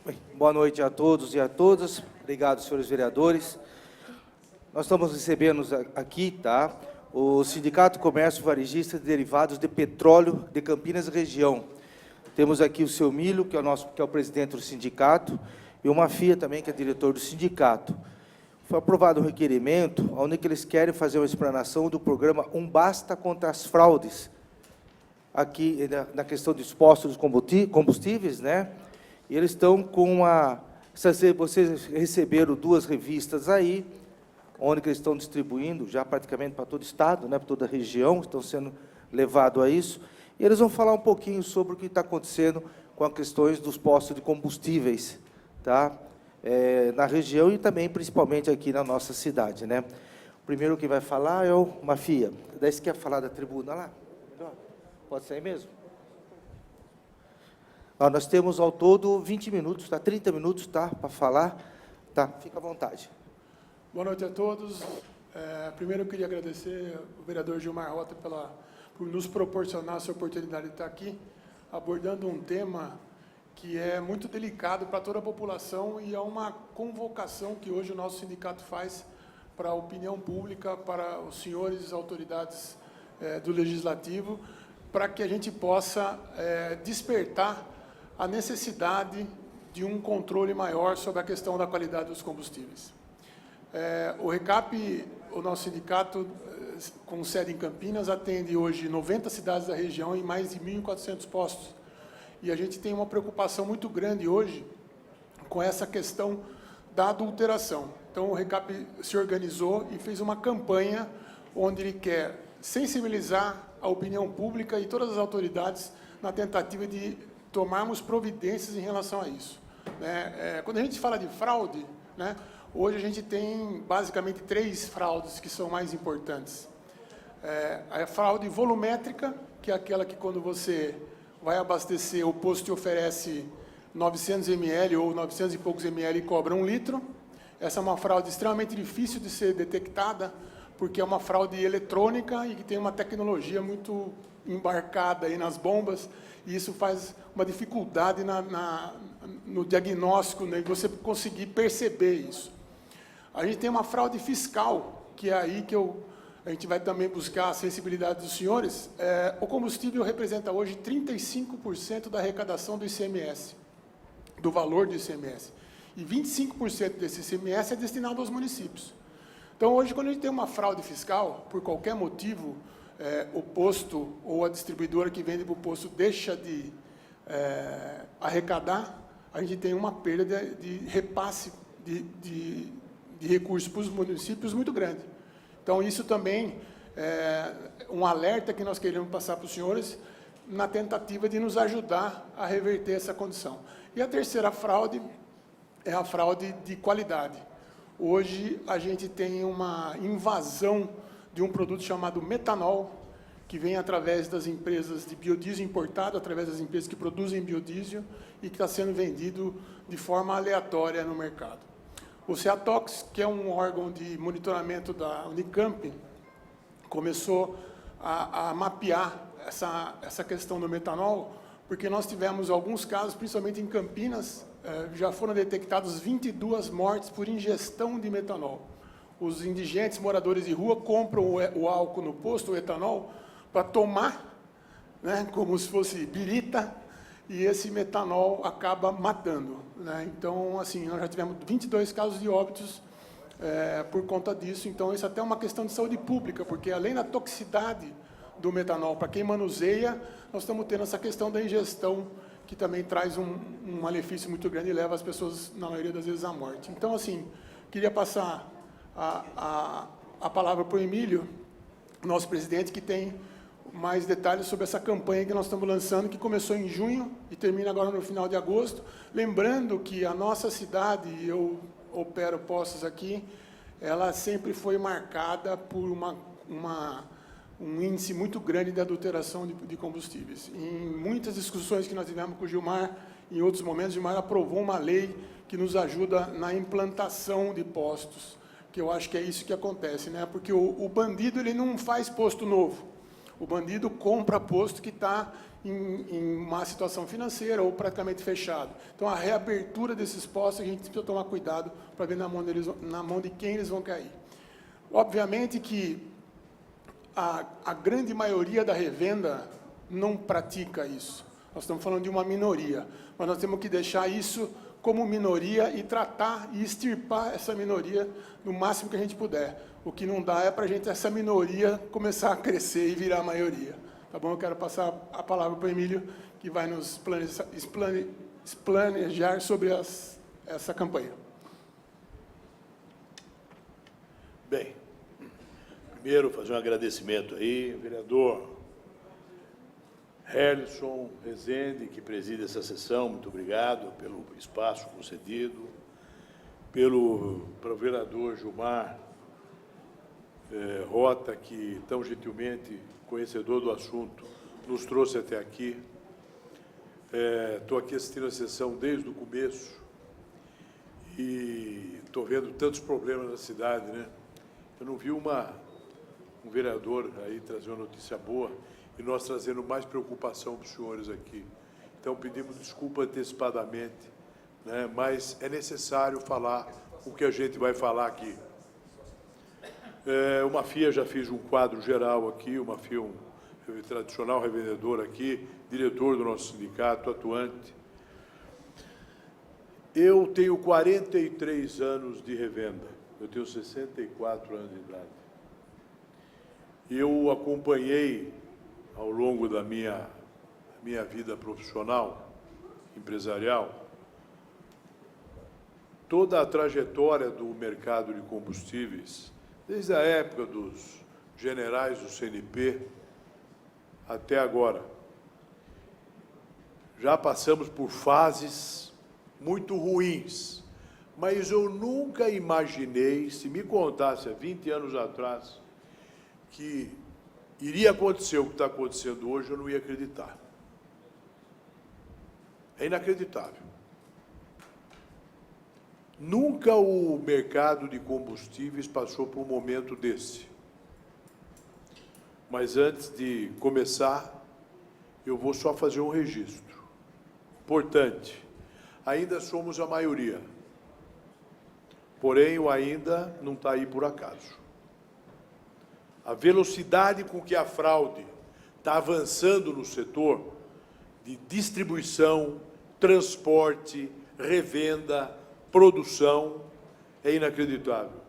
Bem, boa noite a todos e a todas. Obrigado, senhores vereadores. Nós estamos recebendo aqui, tá, o Sindicato Comércio Varejista de Derivados de Petróleo de Campinas e Região. Temos aqui o seu Milho, que é o presidente do sindicato, e o Mafia também, que é diretor do sindicato. Foi aprovado um requerimento onde eles querem fazer uma explanação do programa Um Basta contra as Fraudes, aqui na questão dos postos de combustíveis, né? E eles estão com vocês receberam 2 revistas aí, onde eles estão distribuindo, já praticamente para todo o estado, né, para toda a região, estão sendo levados a isso. E eles vão falar um pouquinho sobre o que está acontecendo com as questões dos postos de combustíveis, tá? Na região e também, principalmente, aqui na nossa cidade, né? O primeiro que vai falar é o Mafia. Daí você quer falar da tribuna lá? Pode sair mesmo? Nós temos, ao todo, 20 minutos, tá? 30 minutos, tá? Para falar. Tá? Fica à vontade. Boa noite a todos. Primeiro, eu queria agradecer ao vereador Gilmar Rota por nos proporcionar essa oportunidade de estar aqui, abordando um tema que é muito delicado para toda a população e é uma convocação que hoje o nosso sindicato faz para a opinião pública, para os senhores autoridades do Legislativo, para que a gente possa despertar a necessidade de um controle maior sobre a questão da qualidade dos combustíveis. O RECAP, o nosso sindicato, com sede em Campinas, atende hoje 90 cidades da região em mais de 1.400 postos. E a gente tem uma preocupação muito grande hoje com essa questão da adulteração. Então, o RECAP se organizou e fez uma campanha onde ele quer sensibilizar a opinião pública e todas as autoridades na tentativa de tomarmos providências em relação a isso. Quando a gente fala de fraude, né, hoje a gente tem basicamente 3 fraudes que são mais importantes. A fraude volumétrica, que é aquela que quando você vai abastecer, o posto te oferece 900 ml ou 900 e poucos ml e cobra 1 litro. Essa é uma fraude extremamente difícil de ser detectada, porque é uma fraude eletrônica e que tem uma tecnologia muito embarcada aí nas bombas, e isso faz uma dificuldade no diagnóstico, né, você conseguir perceber isso. A gente tem uma fraude fiscal, que é aí que a gente vai também buscar a sensibilidade dos senhores. O combustível representa hoje 35% da arrecadação do ICMS, do valor do ICMS. E 25% desse ICMS é destinado aos municípios. Então, hoje, quando a gente tem uma fraude fiscal, por qualquer motivo, o posto ou a distribuidora que vende para o posto deixa de arrecadar, a gente tem uma perda de repasse de recursos para os municípios muito grande. Então, isso também é um alerta que nós queremos passar para os senhores na tentativa de nos ajudar a reverter essa condição. E a terceira fraude é a fraude de qualidade. Hoje, a gente tem uma invasão de um produto chamado metanol, que vem através das empresas de biodiesel importado, através das empresas que produzem biodiesel, e que está sendo vendido de forma aleatória no mercado. O CEATOX, que é um órgão de monitoramento da Unicamp, começou a mapear essa questão do metanol, porque nós tivemos alguns casos, principalmente em Campinas, já foram detectados 22 mortes por ingestão de metanol. Os indigentes, moradores de rua, compram o álcool no posto, o etanol, para tomar, né, como se fosse birita, e esse metanol acaba matando, né? Então, assim, nós já tivemos 22 casos de óbitos por conta disso. Então, isso até é uma questão de saúde pública, porque além da toxicidade do metanol, para quem manuseia, nós estamos tendo essa questão da ingestão, que também traz um malefício muito grande e leva as pessoas, na maioria das vezes, à morte. Então, assim, queria passar a palavra para o Emílio, nosso presidente, que tem mais detalhes sobre essa campanha que nós estamos lançando, que começou em junho e termina agora no final de agosto. Lembrando que a nossa cidade, eu opero postos aqui, ela sempre foi marcada por um índice muito grande de adulteração de combustíveis. Em muitas discussões que nós tivemos com o Gilmar, em outros momentos, o Gilmar aprovou uma lei que nos ajuda na implantação de postos, que eu acho que é isso que acontece, né? Porque o bandido ele não faz posto novo. O bandido compra posto que está em uma situação financeira ou praticamente fechado. Então, a reabertura desses postos, a gente precisa tomar cuidado para ver na mão de quem eles vão cair. Obviamente que a grande maioria da revenda não pratica isso. Nós estamos falando de uma minoria, mas nós temos que deixar isso como minoria e tratar e extirpar essa minoria no máximo que a gente puder. O que não dá é para a gente, essa minoria, começar a crescer e virar a maioria. Tá bom? Eu quero passar a palavra para o Emílio, que vai nos planejar sobre essa campanha. Bem, primeiro fazer um agradecimento aí, vereador Herlison Rezende, que preside essa sessão, muito obrigado pelo espaço concedido, para o vereador Gilmar Rota, que tão gentilmente, conhecedor do assunto, nos trouxe até aqui. Estou aqui assistindo a sessão desde o começo e estou vendo tantos problemas na cidade, né? Eu não vi um vereador aí trazer uma notícia boa e nós trazendo mais preocupação para os senhores aqui. Então, pedimos desculpa antecipadamente, né? Mas é necessário falar o que a gente vai falar aqui. O Mafia já fiz um quadro geral aqui, o Mafia um tradicional revendedor aqui, diretor do nosso sindicato, atuante. Eu tenho 43 anos de revenda, eu tenho 64 anos de idade. Eu acompanhei, ao longo da minha vida profissional, empresarial, toda a trajetória do mercado de combustíveis, desde a época dos generais do CNP até agora. Já passamos por fases muito ruins, mas eu nunca imaginei, se me contasse há 20 anos atrás, que iria acontecer o que está acontecendo hoje, eu não ia acreditar. É inacreditável. Nunca o mercado de combustíveis passou por um momento desse. Mas antes de começar, eu vou só fazer um registro. Importante, ainda somos a maioria. Porém, o ainda não está aí por acaso. A velocidade com que a fraude está avançando no setor de distribuição, transporte, revenda, produção, é inacreditável.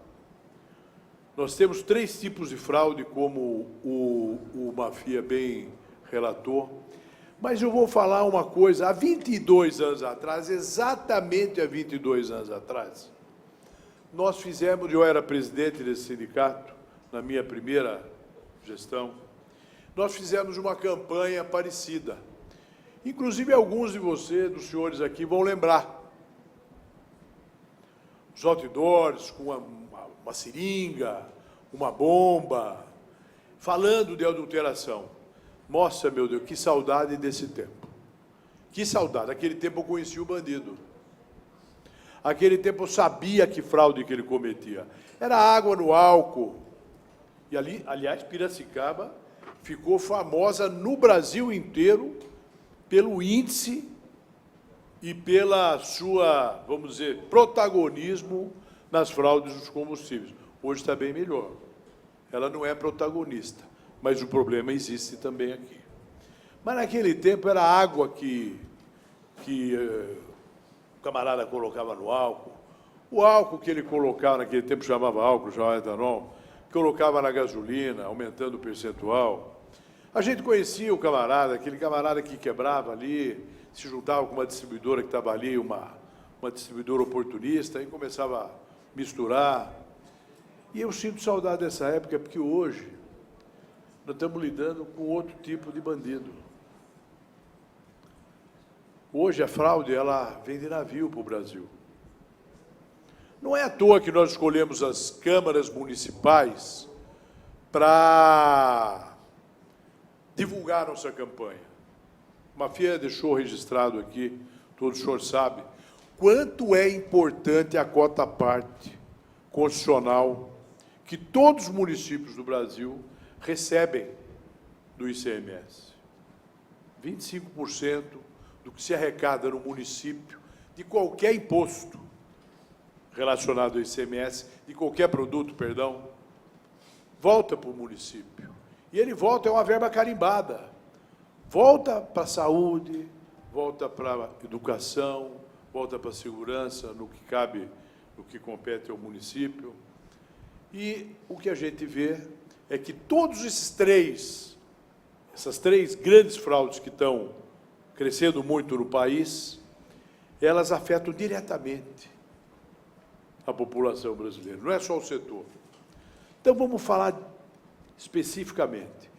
Nós temos 3 tipos de fraude, como o Mafia bem relatou, mas eu vou falar uma coisa. Há 22 anos atrás, exatamente há 22 anos atrás, nós fizemos, eu era presidente desse sindicato, na minha primeira gestão, nós fizemos uma campanha parecida. Inclusive, alguns de vocês, dos senhores aqui, vão lembrar. Os outdoors com uma seringa, uma bomba, falando de adulteração. Nossa, meu Deus, que saudade desse tempo. Que saudade. Naquele tempo eu conhecia o bandido. Naquele tempo eu sabia que fraude que ele cometia. Era água no álcool. E ali, aliás, Piracicaba ficou famosa no Brasil inteiro pelo índice e pela sua, vamos dizer, protagonismo nas fraudes dos combustíveis. Hoje está bem melhor. Ela não é protagonista, mas o problema existe também aqui. Mas naquele tempo era água que o camarada colocava no álcool. O álcool que ele colocava naquele tempo chamava álcool, chamava etanol, colocava na gasolina, aumentando o percentual. A gente conhecia o camarada, aquele camarada que quebrava ali, se juntava com uma distribuidora que estava ali, uma distribuidora oportunista, e começava a misturar. E eu sinto saudade dessa época, porque hoje nós estamos lidando com outro tipo de bandido. Hoje a fraude, ela vem de navio para o Brasil. Não é à toa que nós escolhemos as câmaras municipais para divulgar nossa campanha. Mafia deixou registrado aqui, todo o senhor sabe, quanto é importante a cota parte constitucional que todos os municípios do Brasil recebem do ICMS. 25% do que se arrecada no município, de qualquer imposto relacionado ao ICMS, de qualquer produto, perdão, volta para o município. E ele volta, é uma verba carimbada. Volta para a saúde, volta para a educação, volta para a segurança, no que cabe, no que compete ao município. E o que a gente vê é que todos essas três grandes fraudes que estão crescendo muito no país, elas afetam diretamente a população brasileira, não é só o setor. Então, vamos falar especificamente.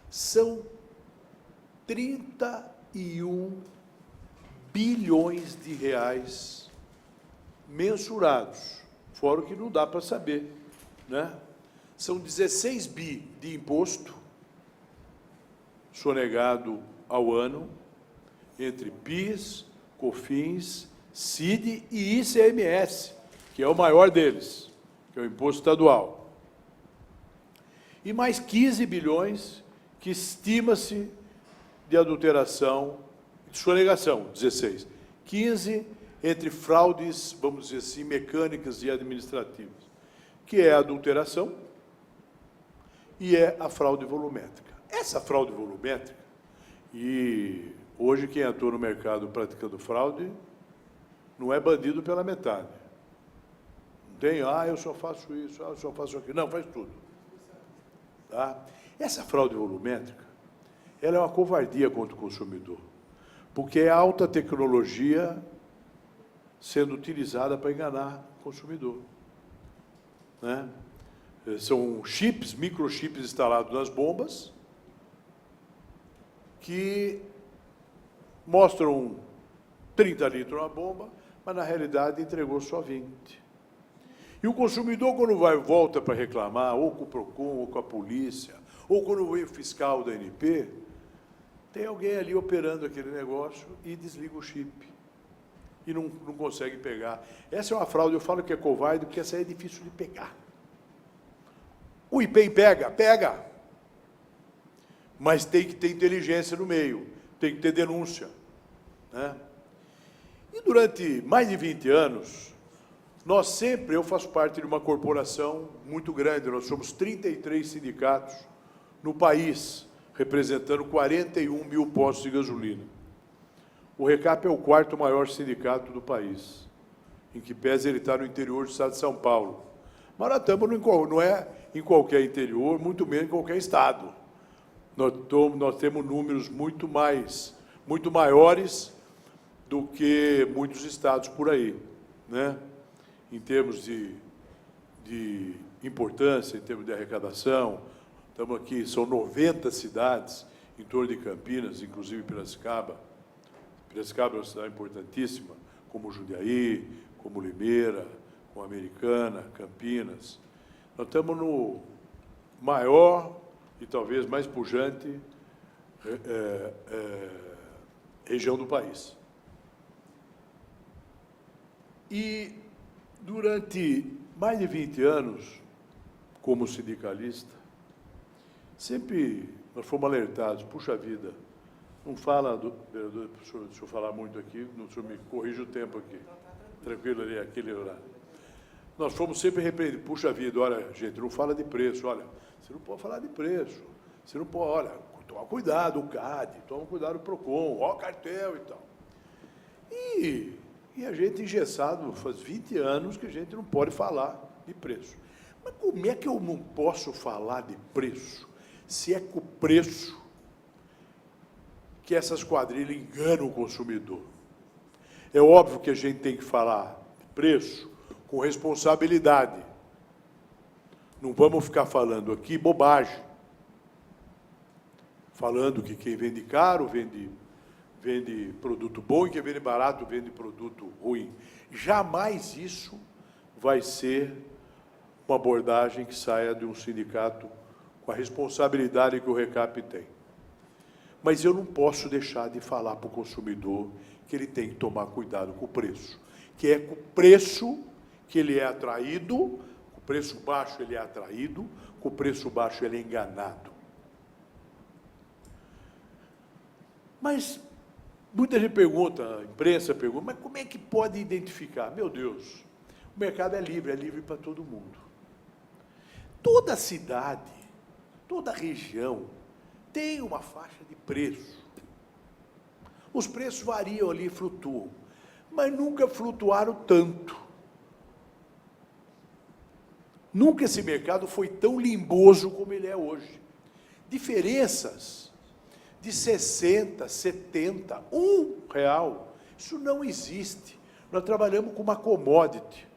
São 31 bilhões de reais mensurados, fora o que não dá para saber, né? São 16 bi de imposto sonegado ao ano, entre PIS, COFINS, CID e ICMS, que é o maior deles, que é o imposto estadual. E mais 15 bilhões que estima-se de adulteração, de sonegação, 16. 15 entre fraudes, vamos dizer assim, mecânicas e administrativas, que é a adulteração e é a fraude volumétrica. Essa fraude volumétrica, e hoje quem atua no mercado praticando fraude não é bandido pela metade. Não tem, eu só faço isso, eu só faço aquilo. Não, faz tudo. Tá? Essa fraude volumétrica, ela é uma covardia contra o consumidor, porque é alta tecnologia sendo utilizada para enganar o consumidor, né? São chips, microchips instalados nas bombas, que mostram 30 litros na bomba, mas, na realidade, entregou só 20. E o consumidor, quando volta para reclamar, ou com o PROCON, ou com a polícia, ou quando vem o fiscal da ANP, tem alguém ali operando aquele negócio e desliga o chip. E não consegue pegar. Essa é uma fraude, eu falo que é covarde, porque essa aí é difícil de pegar. O IPEM pega. Mas tem que ter inteligência no meio, tem que ter denúncia, né? E durante mais de 20 anos, eu faço parte de uma corporação muito grande, nós somos 33 sindicatos no país, representando 41 mil postos de gasolina. O RECAP é o quarto maior sindicato do país, em que pese ele está no interior do estado de São Paulo. Mas nós estamos, não é em qualquer interior, muito menos em qualquer estado. Nós temos números muito maiores do que muitos estados por aí, né? Em termos de importância, em termos de arrecadação. Estamos aqui, são 90 cidades em torno de Campinas, inclusive Piracicaba. Piracicaba é uma cidade importantíssima, como Jundiaí, como Limeira, como Americana, Campinas. Nós estamos no maior e talvez mais pujante região do país. E, durante mais de 20 anos, como sindicalista, sempre nós fomos alertados, puxa vida, não fala, vereador, deixa eu falar muito aqui, o senhor me corrige o tempo aqui, tranquilo ali, aquele horário. Nós fomos sempre repreendidos, puxa vida, olha, gente, não fala de preço, olha, você não pode falar de preço, você não pode, olha, toma cuidado, o CAD, toma cuidado o PROCON, ó, cartel e tal. E a gente engessado, faz 20 anos que a gente não pode falar de preço. Mas como é que eu não posso falar de preço, se é com o preço que essas quadrilhas enganam o consumidor? É óbvio que a gente tem que falar de preço com responsabilidade. Não vamos ficar falando aqui bobagem. Falando que quem vende caro vende produto bom e quem vende barato vende produto ruim. Jamais isso vai ser uma abordagem que saia de um sindicato com a responsabilidade que o RECAP tem. Mas eu não posso deixar de falar para o consumidor que ele tem que tomar cuidado com o preço, que é com o preço que ele é atraído, com o preço baixo ele é atraído, com com preço baixo ele é enganado. Mas muita gente pergunta, a imprensa pergunta, mas como é que pode identificar? Meu Deus, o mercado é livre para todo mundo. Toda cidade, toda região tem uma faixa de preço. Os preços variam ali, flutuam, mas nunca flutuaram tanto. Nunca esse mercado foi tão limboso como ele é hoje. Diferenças de 60, 70, R$1, isso não existe. Nós trabalhamos com uma commodity.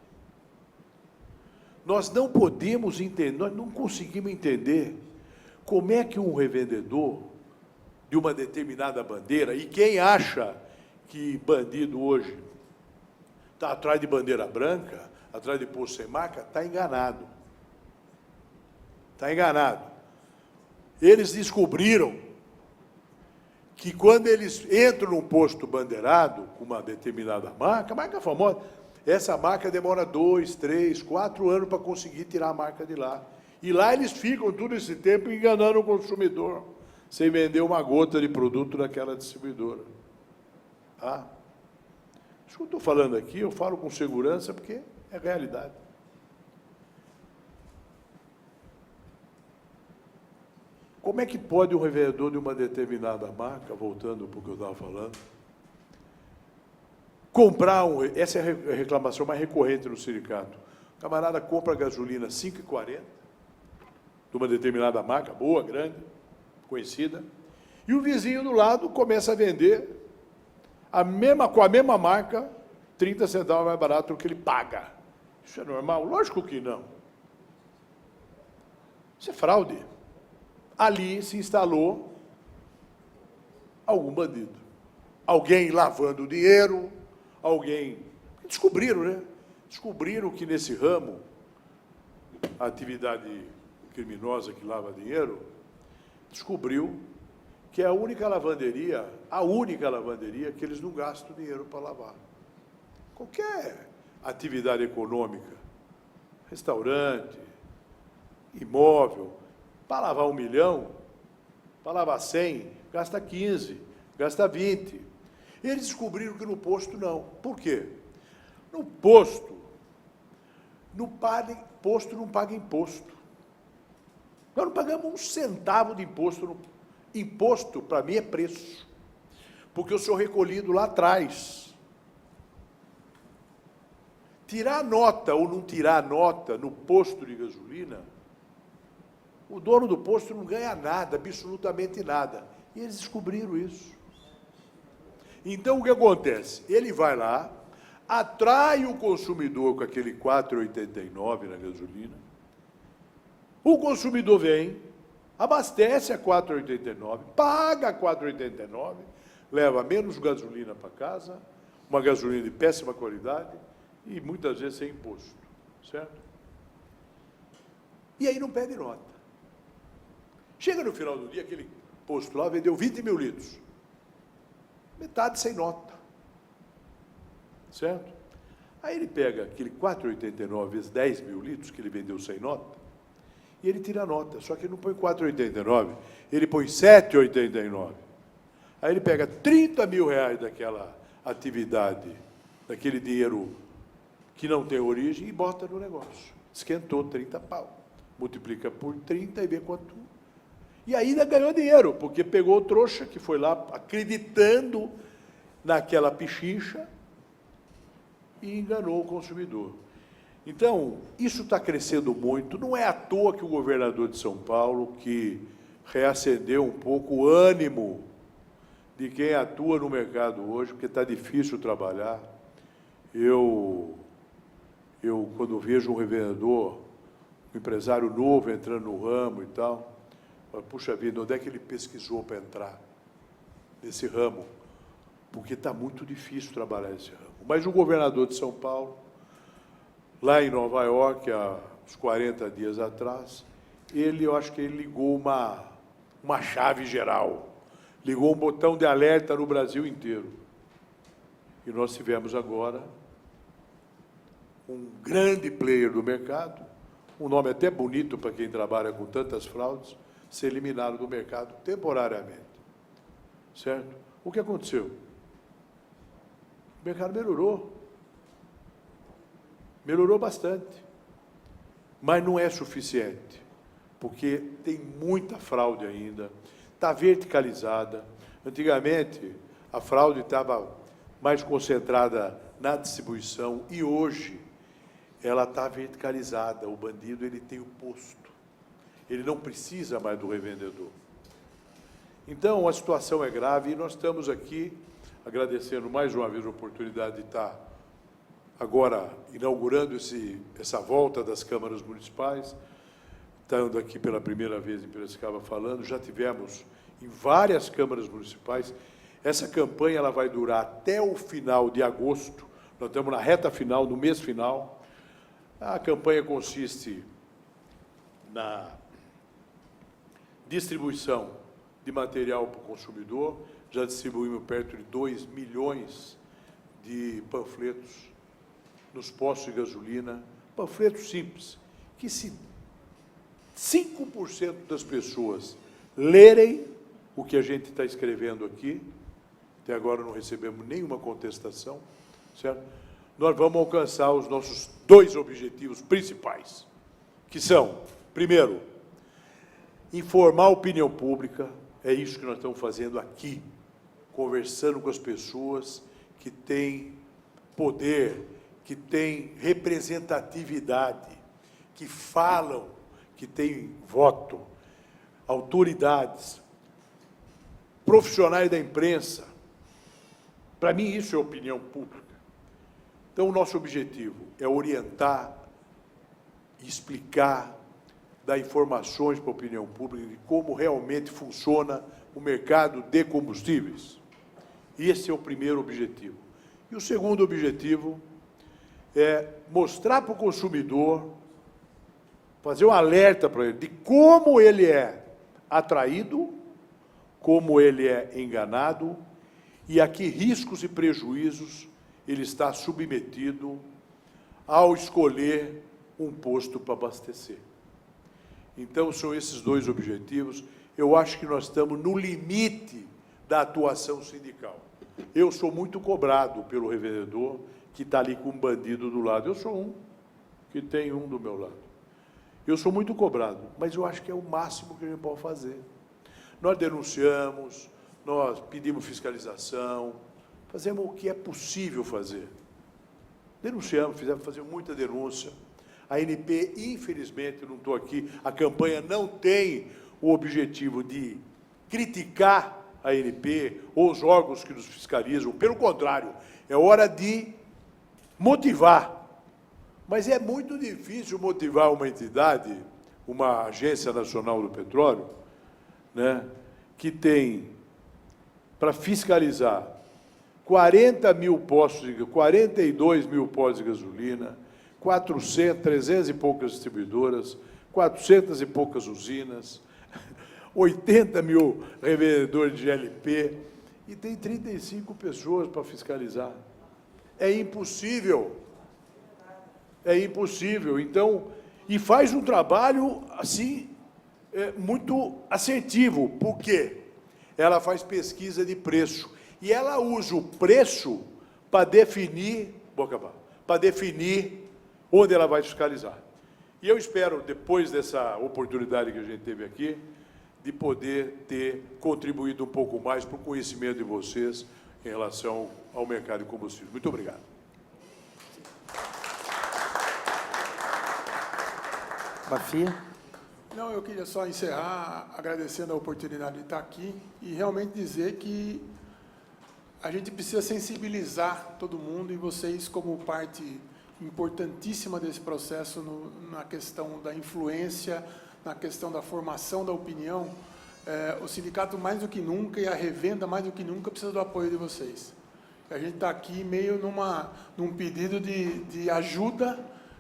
Nós não podemos entender, nós não conseguimos entender como é que um revendedor de uma determinada bandeira, e quem acha que bandido hoje está atrás de bandeira branca, atrás de posto sem marca, está enganado. Está enganado. Eles descobriram que quando eles entram num posto bandeirado, com uma determinada marca famosa, essa marca demora 2, 3, 4 anos para conseguir tirar a marca de lá. E lá eles ficam todo esse tempo enganando o consumidor, sem vender uma gota de produto daquela distribuidora. Tá? Isso que eu estou falando aqui, eu falo com segurança, porque é realidade. Como é que pode um revendedor de uma determinada marca, voltando para o que eu estava falando, comprar essa é a reclamação mais recorrente no sindicato. O camarada compra gasolina 5,40, de uma determinada marca, boa, grande, conhecida, e o vizinho do lado começa a vender com a mesma marca, 30 centavos mais barato do que ele paga. Isso é normal? Lógico que não. Isso é fraude. Ali se instalou algum bandido. Alguém lavando dinheiro, alguém... Descobriram, né? Descobriram que nesse ramo, a atividade criminosa que lava dinheiro, descobriu que é a única lavanderia que eles não gastam dinheiro para lavar. Qualquer atividade econômica, restaurante, imóvel, para lavar 1 milhão, para lavar 100, gasta 15, gasta 20. Eles descobriram que no posto não. Por quê? No posto, não paga imposto. Nós não pagamos 1 centavo de imposto. Imposto, para mim, é preço. Porque eu sou recolhido lá atrás. Tirar nota ou não tirar nota no posto de gasolina, o dono do posto não ganha nada, absolutamente nada. E eles descobriram isso. Então, o que acontece? Ele vai lá, atrai o consumidor com aquele 4,89 na gasolina, o consumidor vem, abastece a 4,89, paga a 4,89, leva menos gasolina para casa, uma gasolina de péssima qualidade e muitas vezes sem imposto, certo? E aí não pede nota. Chega no final do dia, aquele posto lá vendeu 20 mil litros, metade sem nota, certo? Aí ele pega aquele 4,89 vezes 10 mil litros que ele vendeu sem nota, e ele tira a nota, só que ele não põe 4,89, ele põe 7,89. Aí ele pega 30 mil reais daquela atividade, daquele dinheiro que não tem origem, e bota no negócio. Esquentou 30 pau. Multiplica por 30 e vê quanto. E ainda ganhou dinheiro, porque pegou o trouxa que foi lá acreditando naquela pichincha e enganou o consumidor. Então, isso está crescendo muito. Não é à toa que o governador de São Paulo, que reacendeu um pouco o ânimo de quem atua no mercado hoje, porque está difícil trabalhar. Eu, quando vejo um revendedor, um empresário novo entrando no ramo e tal, falo, puxa vida, onde é que ele pesquisou para entrar nesse ramo? Porque está muito difícil trabalhar esse ramo. Mas o governador de São Paulo, lá em Nova York, há uns 40 dias atrás, eu acho que ele ligou uma chave geral, ligou um botão de alerta no Brasil inteiro. E nós tivemos agora um grande player do mercado, um nome até bonito para quem trabalha com tantas fraudes, ser eliminado do mercado temporariamente, certo? O que aconteceu? O mercado melhorou. Melhorou bastante. Mas não é suficiente, porque tem muita fraude ainda, está verticalizada. Antigamente, a fraude estava mais concentrada na distribuição e hoje ela está verticalizada. O bandido ele tem o posto, ele não precisa mais do revendedor. Então, a situação é grave e nós estamos aqui agradecendo mais uma vez a oportunidade de estar agora inaugurando essa volta das câmaras municipais, estando aqui pela primeira vez em Piracicaba falando, já tivemos em várias câmaras municipais. Essa campanha ela vai durar até o final de agosto, nós estamos na reta final, no mês final. A campanha consiste na distribuição de material para o consumidor, já distribuímos perto de 2 milhões de panfletos nos postos de gasolina, panfletos simples, que se 5% das pessoas lerem o que a gente está escrevendo aqui, até agora não recebemos nenhuma contestação, certo? Nós vamos alcançar os nossos 2 objetivos principais, que são, primeiro, informar a opinião pública, é isso que nós estamos fazendo aqui, conversando com as pessoas que têm poder, que têm representatividade, que falam, que têm voto, autoridades, profissionais da imprensa. Para mim, isso é opinião pública. Então, o nosso objetivo é orientar, explicar, dar informações para a opinião pública de como realmente funciona o mercado de combustíveis. Esse é o primeiro objetivo. E o segundo objetivo é mostrar para o consumidor, fazer um alerta para ele de como ele é atraído, como ele é enganado e a que riscos e prejuízos ele está submetido ao escolher um posto para abastecer. Então, são esses 2 objetivos. Eu acho que nós estamos no limite da atuação sindical. Eu sou muito cobrado pelo revendedor que está ali com um bandido do lado. Eu sou um, que tem um do meu lado. Eu sou muito cobrado, mas eu acho que é o máximo que a gente pode fazer. Nós denunciamos, nós pedimos fiscalização, fazemos o que é possível fazer. Denunciamos, fazemos muita denúncia. A ANP, infelizmente, não estou aqui, a campanha não tem o objetivo de criticar a ANP ou os órgãos que nos fiscalizam. Pelo contrário, é hora de motivar. Mas é muito difícil motivar uma entidade, uma Agência Nacional do Petróleo, né, que tem, para fiscalizar, 42 mil postos de gasolina, 300 e poucas distribuidoras, 400 e poucas usinas, 80 mil revendedores de GLP, e tem 35 pessoas para fiscalizar. É impossível. É impossível. Então, e faz um trabalho, assim, muito assertivo. Por quê? Ela faz pesquisa de preço. E ela usa o preço para definir, onde ela vai fiscalizar. E eu espero, depois dessa oportunidade que a gente teve aqui, de poder ter contribuído um pouco mais para o conhecimento de vocês em relação ao mercado de combustíveis. Muito obrigado. Mafia. Não, eu queria só encerrar agradecendo a oportunidade de estar aqui e realmente dizer que a gente precisa sensibilizar todo mundo, e vocês, como parte importantíssima desse processo, na questão da influência, na questão da formação da opinião, o sindicato, mais do que nunca, e a revenda, mais do que nunca, precisa do apoio de vocês. A gente está aqui meio num pedido de ajuda,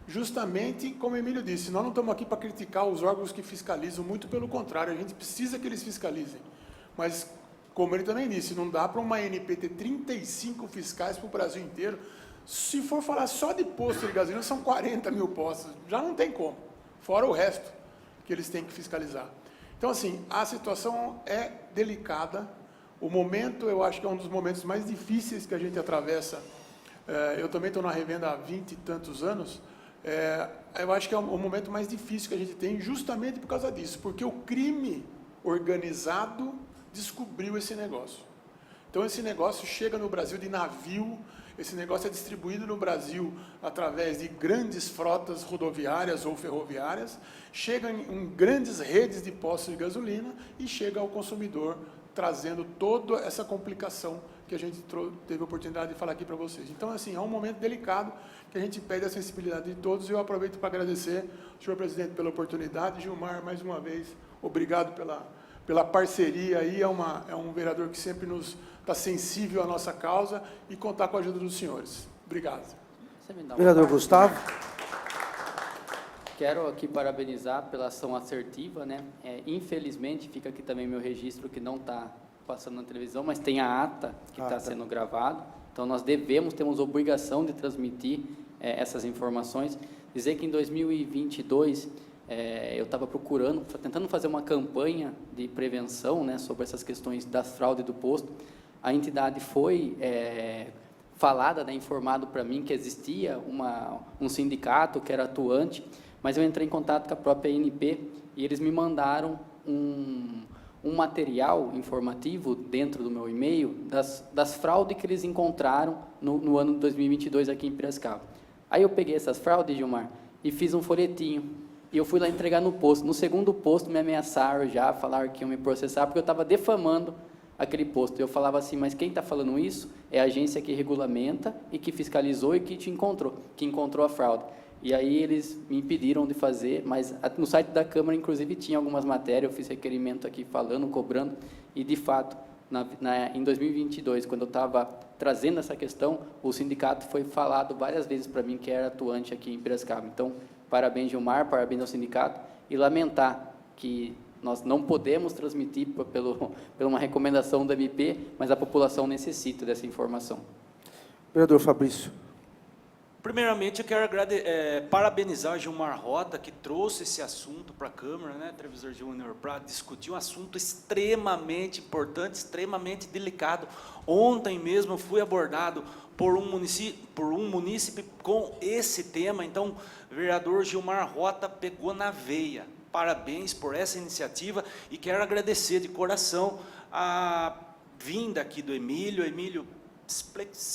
justamente, como o Emílio disse, nós não estamos aqui para criticar os órgãos que fiscalizam, muito pelo contrário, a gente precisa que eles fiscalizem. Mas, como ele também disse, não dá para uma ANP ter 35 fiscais para o Brasil inteiro. Se for falar só de posto de gasolina, são 40 mil postos, já não tem como, fora o resto que eles têm que fiscalizar. Então, assim, a situação é delicada, O momento, eu acho que é um dos momentos mais difíceis que a gente atravessa. Eu também estou na revenda há 20 e tantos anos. Eu acho que é o momento mais difícil que a gente tem justamente por causa disso, porque o crime organizado descobriu esse negócio. Então, esse negócio chega no Brasil de navio, esse negócio é distribuído no Brasil através de grandes frotas rodoviárias ou ferroviárias, chega em grandes redes de postos de gasolina e chega ao consumidor, trazendo toda essa complicação que a gente teve a oportunidade de falar aqui para vocês. Então, assim, é um momento delicado que a gente pede a sensibilidade de todos, e eu aproveito para agradecer, senhor presidente, pela oportunidade. Gilmar, mais uma vez, obrigado pela parceria aí, é um vereador que sempre está sensível à nossa causa, e contar com a ajuda dos senhores. Obrigado. Vereador Gustavo. Quero aqui parabenizar pela ação assertiva, né? Infelizmente, fica aqui também meu registro que não está passando na televisão, mas tem a ata que está sendo gravado. Então, nós temos obrigação de transmitir essas informações. Dizer que em 2022, eu estava tentando fazer uma campanha de prevenção, né, sobre essas questões da fraude do posto. A entidade foi falada, né, informado para mim que existia um sindicato que era atuante, mas eu entrei em contato com a própria ANP e eles me mandaram um material informativo dentro do meu e-mail das fraudes que eles encontraram no ano de 2022 aqui em Piracicaba. Aí eu peguei essas fraudes, Gilmar, e fiz um folhetinho. E eu fui lá entregar no posto. No segundo posto me ameaçaram já, falaram que iam me processar, porque eu estava defamando aquele posto. Eu falava assim, mas quem está falando isso é a agência que regulamenta e que fiscalizou e que encontrou a fraude. E aí eles me impediram de fazer, mas no site da Câmara, inclusive, tinha algumas matérias, eu fiz requerimento aqui falando, cobrando, e de fato, em 2022, quando eu estava trazendo essa questão, o sindicato foi falado várias vezes para mim que era atuante aqui em Piracicaba. Então, parabéns, Gilmar, parabéns ao sindicato, e lamentar que nós não podemos transmitir por uma recomendação da MP, mas a população necessita dessa informação. Vereador Fabrício. Primeiramente, eu quero parabenizar Gilmar Rota, que trouxe esse assunto para a Câmara, né, Trevisor Júnior, para discutir um assunto extremamente importante, extremamente delicado. Ontem mesmo fui abordado por um munícipe com esse tema, então, o vereador Gilmar Rota pegou na veia. Parabéns por essa iniciativa, e quero agradecer de coração a vinda aqui do Emílio. Emílio,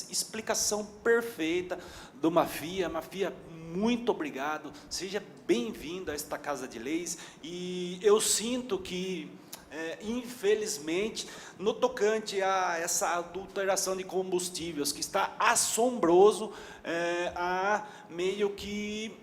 explicação perfeita do Mafia. Mafia, muito obrigado, seja bem-vindo a esta Casa de Leis, e eu sinto que, infelizmente, no tocante a essa adulteração de combustíveis, que está assombroso, há meio que,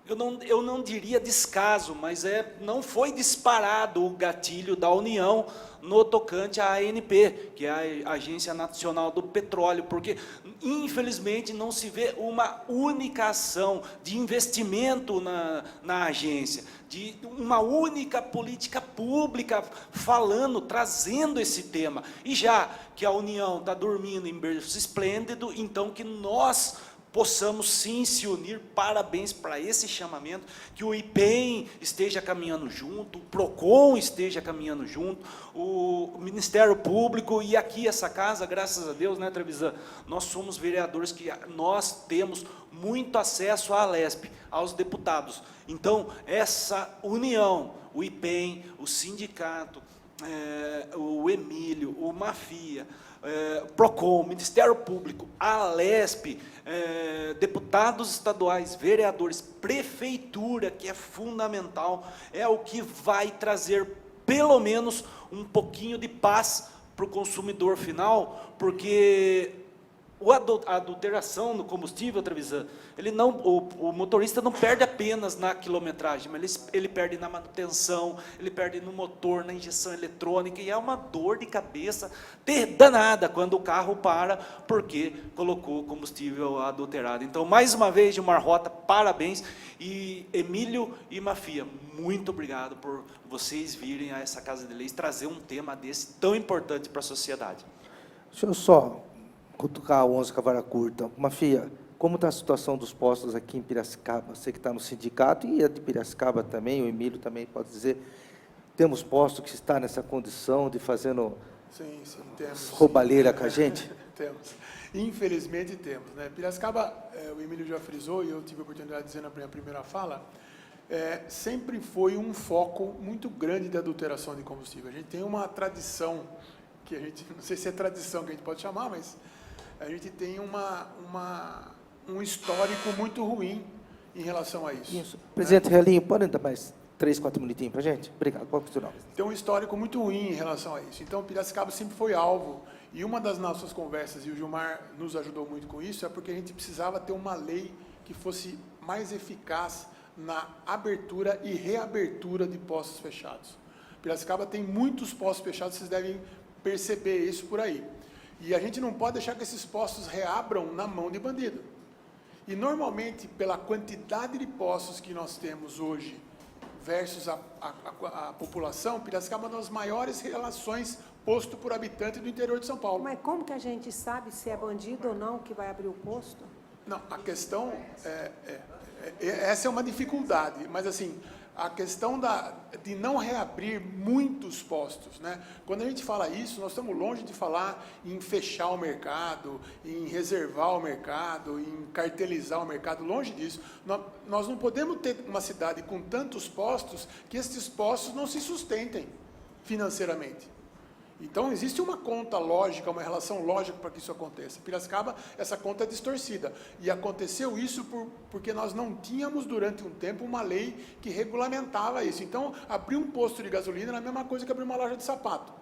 eu não diria descaso, mas não foi disparado o gatilho da União no tocante à ANP, que é a Agência Nacional do Petróleo, porque, infelizmente, não se vê uma única ação de investimento na agência, de uma única política pública trazendo esse tema. E já que a União está dormindo em berço esplêndido, então que nós possamos sim se unir. Parabéns para esse chamamento, que o IPEM esteja caminhando junto, o PROCON esteja caminhando junto, o Ministério Público, e aqui essa casa, graças a Deus, né, Trevisan, nós somos vereadores que nós temos muito acesso à Alesp, aos deputados. Então, essa união, o IPEM, o sindicato, o Emílio, o Mafia, PROCON, Ministério Público, a Alesp, deputados estaduais, vereadores, prefeitura, que é fundamental, é o que vai trazer, pelo menos, um pouquinho de paz para o consumidor final, porque a adulteração no combustível, Trevisan, o motorista não perde apenas na quilometragem, mas ele perde na manutenção, ele perde no motor, na injeção eletrônica, e é uma dor de cabeça danada quando o carro para, porque colocou combustível adulterado. Então, mais uma vez, Gilmar Rota, parabéns, e Emílio e Mafia, muito obrigado por vocês virem a essa Casa de Leis trazer um tema desse tão importante para a sociedade. Deixa eu só cutucar 11 com a vara curta. Mafia, como está a situação dos postos aqui em Piracicaba? Você que está no sindicato, e a de Piracicaba também, o Emílio também pode dizer. Temos posto que está nessa condição de fazendo Sim, temos. roubalheira com a gente? Temos. Infelizmente temos, né? Piracicaba, o Emílio já frisou, e eu tive a oportunidade de dizer na minha primeira fala, sempre foi um foco muito grande de adulteração de combustível. A gente tem uma tradição, que a gente, não sei se é tradição que a gente pode chamar, mas a gente tem um histórico muito ruim em relação a isso. Isso. Presidente Relinho, pode dar mais 3, 4 minutinhos para a gente? Obrigado. Pode continuar. Tem um histórico muito ruim em relação a isso. Então, Piracicaba sempre foi alvo. E uma das nossas conversas, e o Gilmar nos ajudou muito com isso, é porque a gente precisava ter uma lei que fosse mais eficaz na abertura e reabertura de postos fechados. Piracicaba tem muitos postos fechados, vocês devem perceber isso por aí. E a gente não pode deixar que esses postos reabram na mão de bandido. E, normalmente, pela quantidade de postos que nós temos hoje, versus a população, Piracicaba é uma das maiores relações posto por habitante do interior de São Paulo. Mas como que a gente sabe se é bandido ou não que vai abrir o posto? Não, a questão essa é uma dificuldade, mas assim, a questão de não reabrir muitos postos, né? Quando a gente fala isso, nós estamos longe de falar em fechar o mercado, em reservar o mercado, em cartelizar o mercado, longe disso. Nós não podemos ter uma cidade com tantos postos que esses postos não se sustentem financeiramente. Então, existe uma conta lógica, uma relação lógica para que isso aconteça. Piracicaba, essa conta é distorcida. E aconteceu isso porque nós não tínhamos, durante um tempo, uma lei que regulamentava isso. Então, abrir um posto de gasolina era a mesma coisa que abrir uma loja de sapato.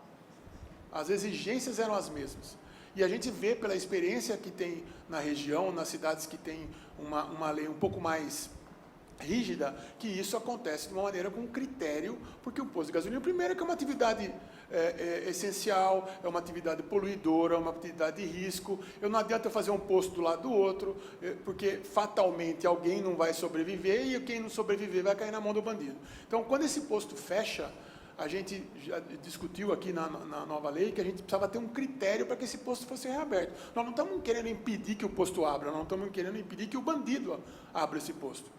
As exigências eram as mesmas. E a gente vê, pela experiência que tem na região, nas cidades que tem uma lei um pouco mais rígida, que isso acontece de uma maneira com critério, porque o posto de gasolina, primeiro, que é uma atividade essencial, é uma atividade poluidora, é uma atividade de risco. Não adianta eu fazer um posto do lado do outro, porque fatalmente alguém não vai sobreviver e quem não sobreviver vai cair na mão do bandido. Então, quando esse posto fecha, a gente já discutiu aqui na nova lei que a gente precisava ter um critério para que esse posto fosse reaberto. Nós não estamos querendo impedir que o posto abra, nós não estamos querendo impedir que o bandido abra esse posto.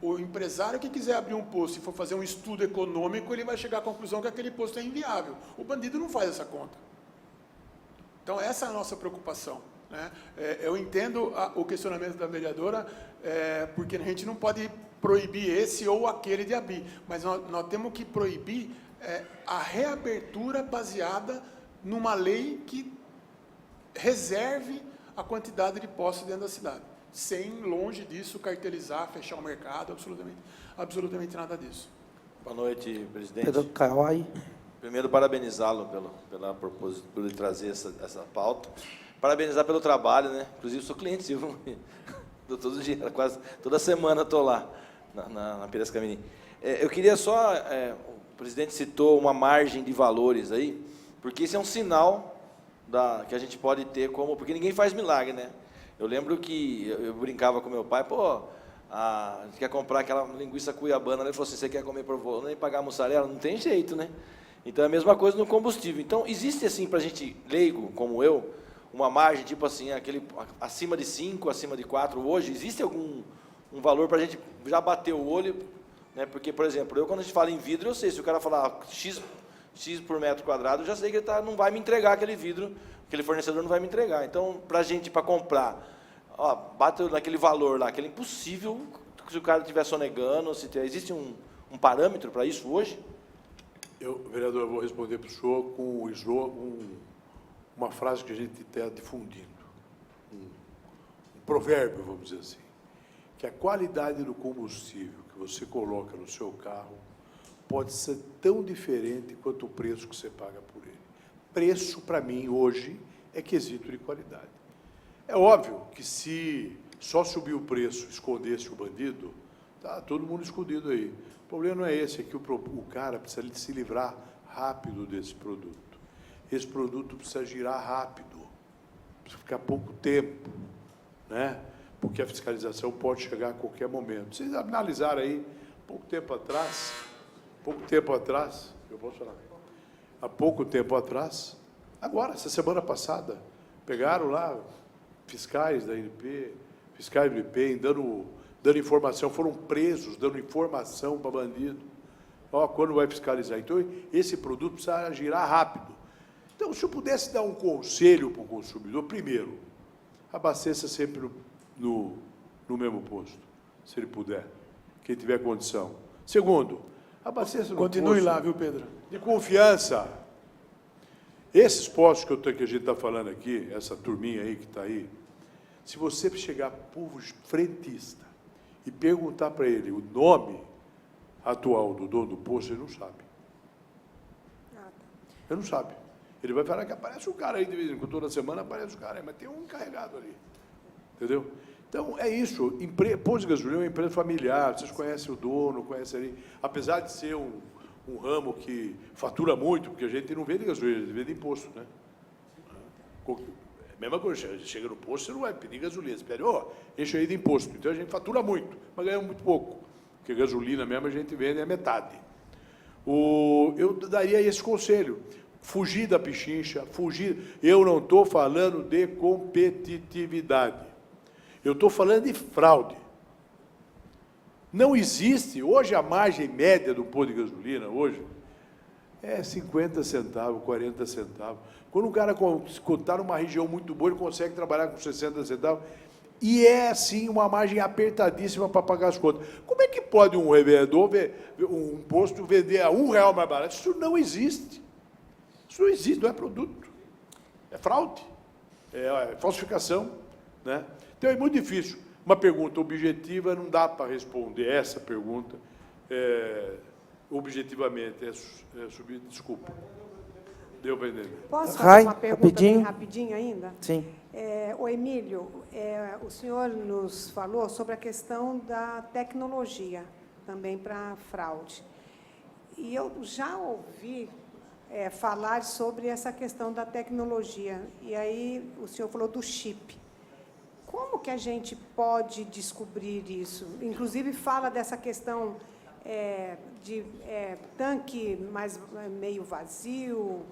O empresário que quiser abrir um posto e for fazer um estudo econômico, ele vai chegar à conclusão que aquele posto é inviável. O bandido não faz essa conta. Então, essa é a nossa preocupação, né? Eu entendo o questionamento da vereadora, porque a gente não pode proibir esse ou aquele de abrir, mas nós temos que proibir a reabertura baseada numa lei que reserve a quantidade de postos dentro da cidade. Sem, longe disso, cartelizar, fechar o mercado, absolutamente nada disso. Boa noite, presidente. Pedro Kawai. Primeiro, parabenizá-lo por trazer essa pauta. Parabenizar pelo trabalho, né? Inclusive, sou cliente, viu? Todos os dias, quase toda semana estou lá, na Piracicaba. Eu queria só... o presidente citou uma margem de valores aí, porque isso é um sinal que a gente pode ter como... Porque ninguém faz milagre, né? Eu lembro que eu brincava com meu pai, a gente quer comprar aquela linguiça cuiabana, ele falou assim, você quer comer provolone e pagar mussarela? Não tem jeito, né? Então, é a mesma coisa no combustível. Então, existe, assim, para a gente leigo, como eu, uma margem, tipo assim, aquele acima de 5, acima de 4, hoje, existe algum valor para a gente já bater o olho, né? Porque, por exemplo, quando a gente fala em vidro, eu sei, se o cara falar X por metro quadrado, eu já sei que ele não vai me entregar aquele vidro, aquele fornecedor não vai me entregar. Então, para a gente, para comprar, bate naquele valor lá, aquele impossível, se o cara estiver sonegando, existe um parâmetro para isso hoje? Vereador, eu vou responder para o senhor com uma frase que a gente está difundindo, um provérbio, vamos dizer assim, que a qualidade do combustível que você coloca no seu carro pode ser tão diferente quanto o preço que você paga por ele. Preço, para mim, hoje, é quesito de qualidade. É óbvio que se só subir o preço escondesse o bandido, tá todo mundo escondido aí. O problema não é esse, é que o cara precisa se livrar rápido desse produto. Esse produto precisa girar rápido, precisa ficar pouco tempo, né? Porque a fiscalização pode chegar a qualquer momento. Vocês analisaram aí, pouco tempo atrás, eu posso falar? Há pouco tempo atrás, agora, essa semana passada, pegaram lá fiscais da INP, fiscais do IPEM, dando informação, foram presos, dando informação para bandido. Ó, quando vai fiscalizar? Então, esse produto precisa girar rápido. Então, se eu pudesse dar um conselho para o consumidor, primeiro, abasteça sempre no mesmo posto, se ele puder, quem tiver condição. Segundo, abasteça no Continue posto lá, viu, Pedro? de confiança. Esses postos que a gente está falando aqui, essa turminha aí que está aí, se você chegar para o frentista e perguntar para ele o nome atual do dono do posto, ele não sabe. Ele não sabe. Ele vai falar que aparece um cara aí de vez em quando, toda semana aparece um cara aí, mas tem um encarregado ali. Entendeu? Então, é isso. Posto de gasolina é uma empresa familiar, vocês conhecem o dono, conhecem ali. Apesar de ser um ramo que fatura muito, porque a gente não vende gasolina, a gente vende imposto, né? Mesma coisa, você chega no posto, você não vai pedir gasolina, você pede, enche aí de imposto. Então, a gente fatura muito, mas ganha muito pouco, porque gasolina mesmo a gente vende a metade. Eu daria esse conselho, fugir da pichincha, fugir. Eu não estou falando de competitividade, eu estou falando de fraude. Não existe, hoje a margem média do posto de gasolina, hoje, é 50 centavos, 40 centavos. Quando o cara está numa região muito boa, ele consegue trabalhar com 60 centavos, e é, assim, uma margem apertadíssima para pagar as contas. Como é que pode um revendedor, um posto, vender a R$1 mais barato? Isso não existe. Isso não existe, não é produto. É fraude, é falsificação, né? Então, é muito difícil. Uma pergunta objetiva, não dá para responder essa pergunta objetivamente. Desculpa. Deu para entender. Posso Rai, fazer uma pergunta rapidinho. bem rapidinho ainda? Sim. O Emílio, o senhor nos falou sobre a questão da tecnologia, também para fraude. E eu já ouvi falar sobre essa questão da tecnologia. E aí o senhor falou do chip. Como que a gente pode descobrir isso? Inclusive, fala dessa questão de tanque meio vazio,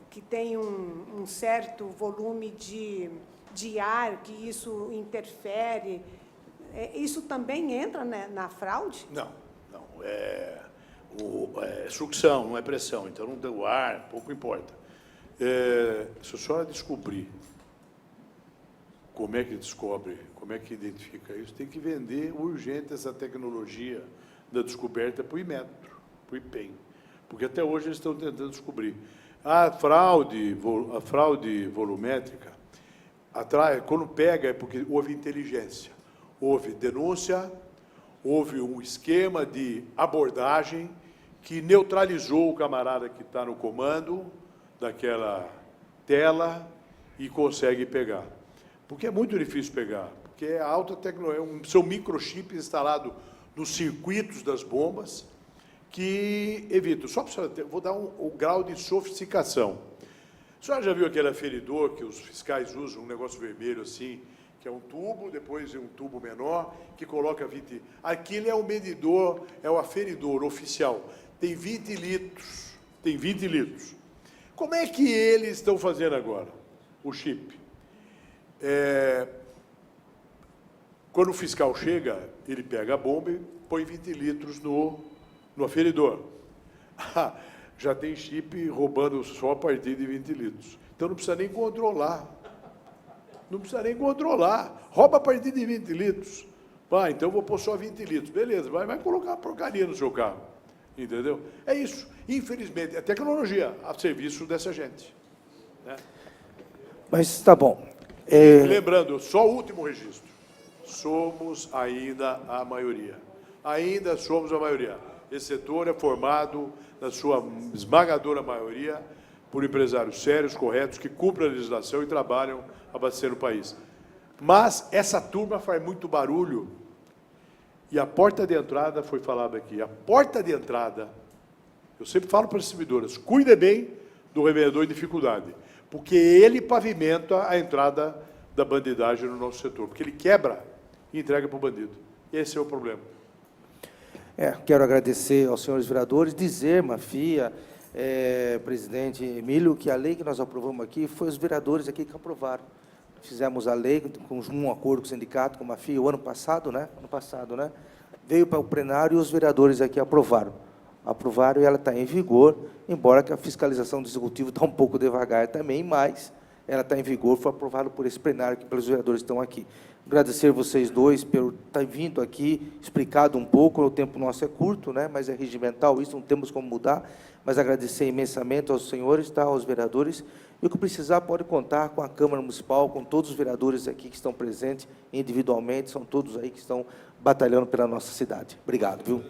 que tem um certo volume de ar, que isso interfere. Isso também entra, né, na fraude? Não. É sucção, não é pressão. Então, não deu ar, pouco importa. Se a senhora descobrir como é que descobre, como é que identifica isso, tem que vender urgente essa tecnologia da descoberta para o Inmetro, para o IPEM, porque até hoje eles estão tentando descobrir. A fraude volumétrica, quando pega, é porque houve inteligência, houve denúncia, houve um esquema de abordagem que neutralizou o camarada que está no comando daquela tela e consegue pegar. Porque é muito difícil pegar, porque é alta tecnologia, são microchips instalados nos circuitos das bombas que evitam. Só para você ter, vou dar o grau de sofisticação. A senhora já viu aquele aferidor que os fiscais usam, um negócio vermelho assim, que é um tubo, depois é um tubo menor, que coloca 20... Aquilo é o medidor, é o aferidor oficial. Tem 20 litros. Tem 20 litros. Como é que eles estão fazendo agora? O chip. Quando o fiscal chega, ele pega a bomba e põe 20 litros no aferidor. Já tem chip roubando só a partir de 20 litros. Então, não precisa nem controlar. Não precisa nem controlar. Rouba a partir de 20 litros. Então, eu vou pôr só 20 litros. Beleza, vai colocar a porcaria no seu carro. Entendeu? É isso. Infelizmente, é tecnologia a serviço dessa gente. Né? Mas tá bom. Lembrando, só o último registro. Somos ainda a maioria. Ainda somos a maioria. Esse setor é formado, na sua esmagadora maioria, por empresários sérios, corretos, que cumprem a legislação e trabalham abastecendo o país. Mas essa turma faz muito barulho. E a porta de entrada, foi falado aqui, a porta de entrada, eu sempre falo para as distribuidoras, cuide bem do revendedor em dificuldade, porque ele pavimenta a entrada da bandidagem no nosso setor, porque ele quebra e entrega para o bandido. Esse é o problema. Quero agradecer aos senhores vereadores, dizer, Mafia, presidente Emílio, que a lei que nós aprovamos aqui foi os vereadores aqui que aprovaram. Fizemos a lei com um acordo com o sindicato, com a Mafia, o ano passado, né? veio para o plenário e os vereadores aqui aprovaram. Aprovaram e ela está em vigor, embora que a fiscalização do Executivo está um pouco devagar também, mas ela está em vigor, foi aprovado por esse plenário, que pelos vereadores que estão aqui. Agradecer vocês dois por terem vindo aqui, explicado um pouco, o tempo nosso é curto, né, mas é regimental, isso não temos como mudar, mas agradecer imensamente aos senhores, tá, aos vereadores, e o que precisar pode contar com a Câmara Municipal, com todos os vereadores aqui que estão presentes individualmente, são todos aí que estão batalhando pela nossa cidade. Obrigado, viu?